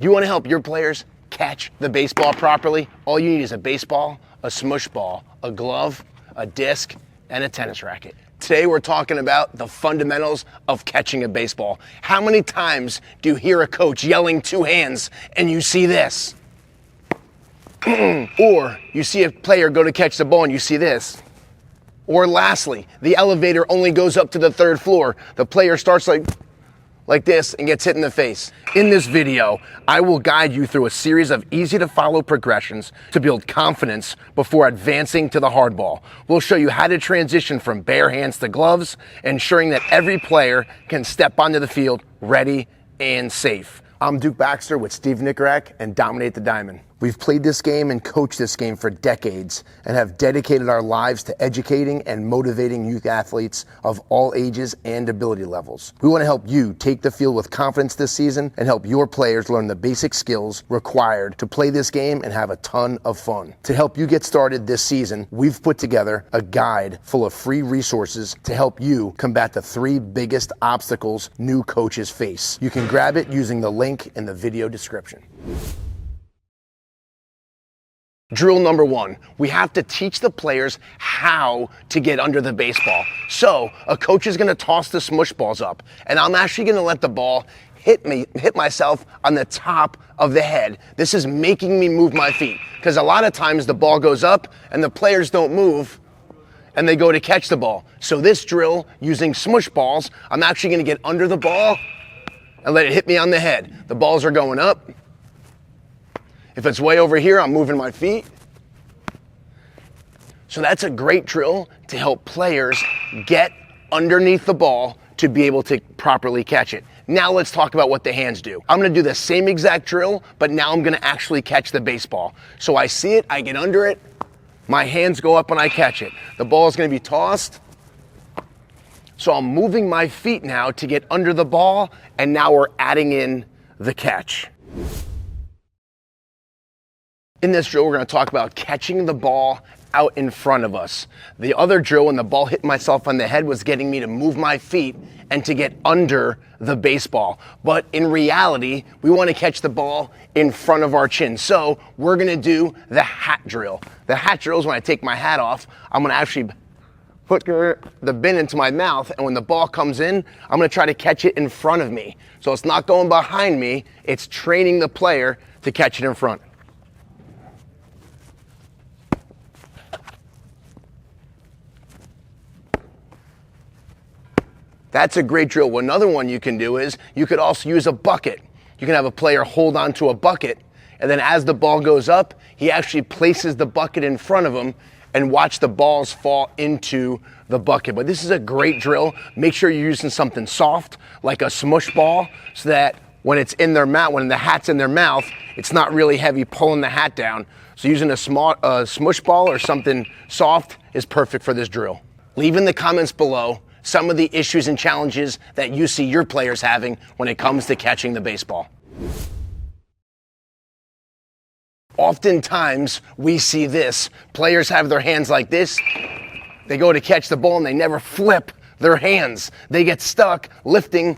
Do you want to help your players catch the baseball properly? All you need is a baseball, a smush ball, a glove, a disc, and a tennis racket. Today we're talking about the fundamentals of catching a baseball. How many times do you hear a coach yelling two hands and you see this? Or you see a player go to catch the ball and you see this? Or lastly, the elevator only goes up to the third floor. The player starts like this and gets hit in the face. In this video, I will guide you through a series of easy to follow progressions to build confidence before advancing to the hard ball. We'll show you how to transition from bare hands to gloves, ensuring that every player can step onto the field ready and safe. I'm Duke Baxter with Steve Nicorak and Dominate the Diamond. We've played this game and coached this game for decades and have dedicated our lives to educating and motivating youth athletes of all ages and ability levels. We want to help you take the field with confidence this season and help your players learn the basic skills required to play this game and have a ton of fun. To help you get started this season, we've put together a guide full of free resources to help you combat the 3 biggest obstacles new coaches face. You can grab it using the link in the video description. Drill number 1, we have to teach the players how to get under the baseball. So a coach is gonna toss the smush balls up, and I'm actually gonna let the ball hit myself on the top of the head. This is making me move my feet, because a lot of times the ball goes up and the players don't move and they go to catch the ball. So this drill, using smush balls, I'm actually gonna get under the ball and let it hit me on the head. The balls are going up. If it's way over here, I'm moving my feet. So that's a great drill to help players get underneath the ball to be able to properly catch it. Now let's talk about what the hands do. I'm gonna do the same exact drill, but now I'm gonna actually catch the baseball. So I see it, I get under it, my hands go up and I catch it. The ball is gonna be tossed. So I'm moving my feet now to get under the ball, and now we're adding in the catch. In this drill, we're gonna talk about catching the ball out in front of us. The other drill, when the ball hit myself on the head, was getting me to move my feet and to get under the baseball. But in reality, we wanna catch the ball in front of our chin. So we're gonna do the hat drill. The hat drill is when I take my hat off, I'm gonna actually put the bin into my mouth, and when the ball comes in, I'm gonna try to catch it in front of me. So it's not going behind me, it's training the player to catch it in front. That's a great drill. Another one you can do is you could also use a bucket. You can have a player hold on to a bucket, and then as the ball goes up, he actually places the bucket in front of him and watch the balls fall into the bucket. But this is a great drill. Make sure you're using something soft, like a smush ball, so that when it's in their mouth, when the hat's in their mouth, it's not really heavy pulling the hat down. So using a smush ball or something soft is perfect for this drill. Leave in the comments below some of the issues and challenges that you see your players having when it comes to catching the baseball. Oftentimes, we see this. Players have their hands like this. They go to catch the ball and they never flip their hands. They get stuck lifting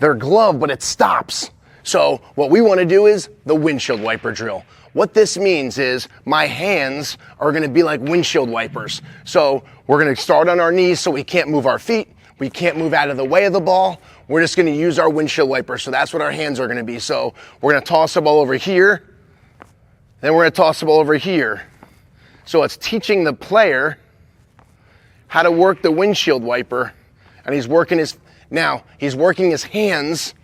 their glove, but it stops. So what we want to do is the windshield wiper drill. What this means is my hands are gonna be like windshield wipers. So we're gonna start on our knees so we can't move our feet. We can't move out of the way of the ball. We're just gonna use our windshield wiper. So that's what our hands are gonna be. So we're gonna toss the ball over here. Then we're gonna toss the ball over here. So it's teaching the player how to work the windshield wiper. And he's working his hands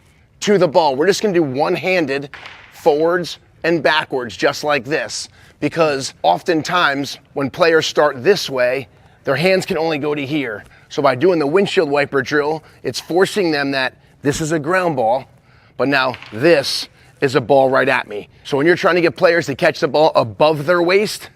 to the ball. We're just gonna do one-handed forwards and backwards, just like this, because oftentimes when players start this way, their hands can only go to here. So by doing the windshield wiper drill, it's forcing them that this is a ground ball, but now this is a ball right at me. So when you're trying to get players to catch the ball above their waist,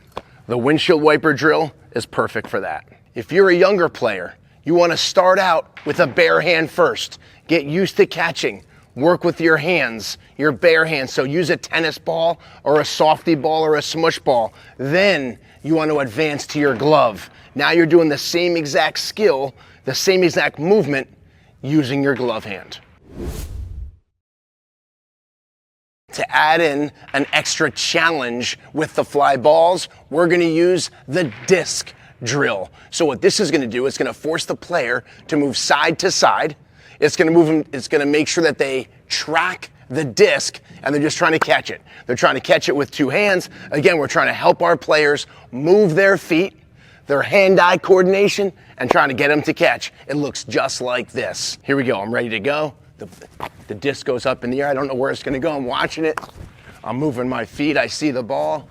the windshield wiper drill is perfect for that. If you're a younger player, you want to start out with a bare hand first. Get used to catching. Work with your hands, your bare hands. So use a tennis ball or a softy ball or a smush ball. Then you want to advance to your glove. Now you're doing the same exact skill, the same exact movement using your glove hand. to add in an extra challenge with the fly balls, we're gonna use the disc drill. So what this is gonna do, it's gonna force the player to move side to side. It's gonna make sure that they track the disc and they're just trying to catch it. They're trying to catch it with two hands. Again, we're trying to help our players move their feet, their hand-eye coordination, and trying to get them to catch. It looks just like this. Here we go, I'm ready to go. The disc goes up in the air. I don't know where it's gonna go. I'm watching it. I'm moving my feet. I see the ball.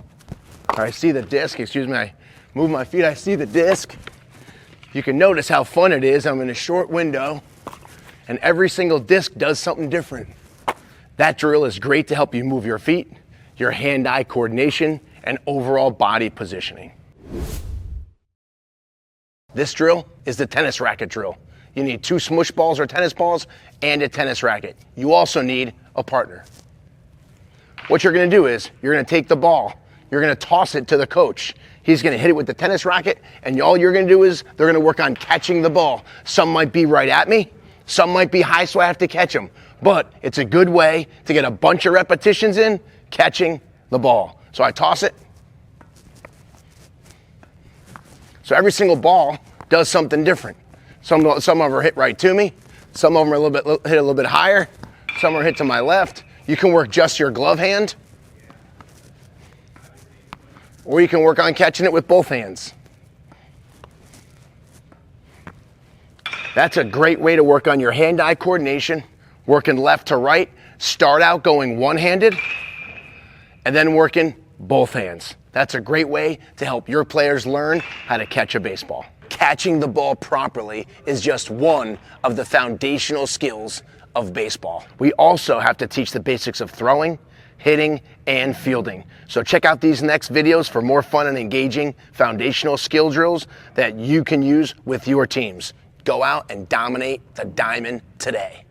Or I see the disc, excuse me. I move my feet, I see the disc. You can notice how fun it is. I'm in a short window and every single disc does something different. That drill is great to help you move your feet, your hand-eye coordination, and overall body positioning. This drill is the tennis racket drill. You need 2 smush balls or tennis balls and a tennis racket. You also need a partner. What you're gonna do is, you're gonna take the ball, you're gonna toss it to the coach. He's gonna hit it with the tennis racket, and all you're gonna do is, they're gonna work on catching the ball. Some might be right at me, some might be high, so I have to catch them. But it's a good way to get a bunch of repetitions in, catching the ball. So I toss it. So every single ball does something different. Some of them are hit right to me. Some of them are hit a little bit higher. Some are hit to my left. You can work just your glove hand, or you can work on catching it with both hands. That's a great way to work on your hand-eye coordination, working left to right. Start out going one-handed, and then working both hands. That's a great way to help your players learn how to catch a baseball. Catching the ball properly is just one of the foundational skills of baseball. We also have to teach the basics of throwing, hitting, and fielding. So check out these next videos for more fun and engaging foundational skill drills that you can use with your teams. Go out and dominate the diamond today.